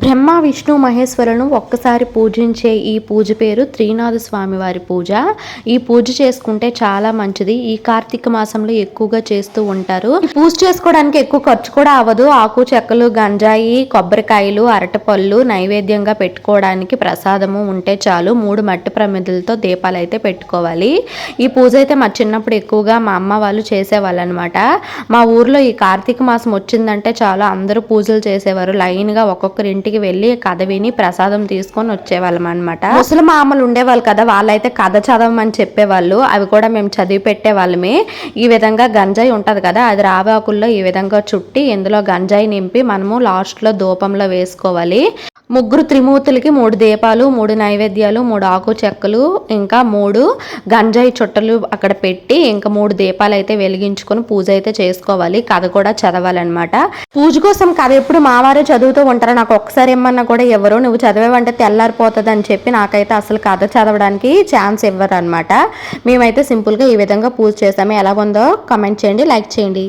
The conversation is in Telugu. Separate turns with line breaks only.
బ్రహ్మ విష్ణు మహేశ్వరులను ఒక్కసారి పూజించే ఈ పూజ పేరు త్రినాథ స్వామి వారి పూజ. ఈ పూజ చేసుకుంటే చాలా మంచిది. ఈ కార్తీక మాసంలో ఎక్కువగా చేస్తూ ఉంటారు. ఈ పూజ చేసుకోవడానికి ఎక్కువ ఖర్చు కూడా అవ్వదు. ఆకు చెక్కలు, గంజాయి, కొబ్బరికాయలు, అరటిపళ్ళు నైవేద్యంగా పెట్టుకోవడానికి ప్రసాదము ఉంటే చాలు. 3 మట్టి ప్రమిదలతో దీపాలు అయితే పెట్టుకోవాలి. ఈ పూజ అయితే మా చిన్నప్పుడు ఎక్కువగా మా అమ్మ వాళ్ళు చేసేవాళ్ళు అనమాట. మా ఊర్లో ఈ కార్తీక మాసం వచ్చిందంటే చాలు అందరూ పూజలు చేసేవారు. లైన్గా ఒక్కొక్కరి ఇంటికి వెళ్ళి కథ విని ప్రసాదం తీసుకొని వచ్చేవాళ్ళం అనమాట. ముసలి మామలు ఉండేవాళ్ళు కదా, వాళ్ళైతే కథ చదవమని చెప్పేవాళ్ళు. అవి కూడా మేము చదివి పెట్టేవాళ్ళమే. ఈ విధంగా గంజాయి ఉంటది కదా, అది రావాకుల్లో ఈ విధంగా చుట్టి ఇందులో గంజాయి నింపి మనము లాస్ట్లో ధూపంలో వేసుకోవాలి. 3 త్రిమూర్తులకి 3 దీపాలు, 3 నైవేద్యాలు, 3 ఆకు చెక్కలు, ఇంకా 3 గంజాయి చుట్టలు అక్కడ పెట్టి ఇంకా 3 దీపాలు అయితే వెలిగించుకొని పూజ అయితే చేసుకోవాలి. కథ కూడా చదవాలన్నమాట. పూజ కోసం కథ ఎప్పుడు మావారే చదువుతూ ఉంటారు. నాకు ఒక్కసారి ఏమన్నా కూడా ఎవరు నువ్వు చదివేవంటే తెల్లారిపోతుంది అని చెప్పి నాకైతే అసలు కథ చదవడానికి ఛాన్స్ ఇవ్వరు అనమాట. మేమైతే సింపుల్గా ఈ విధంగా పూజ చేస్తాము. ఎలా ఉందో కామెంట్ చేయండి, లైక్ చేయండి.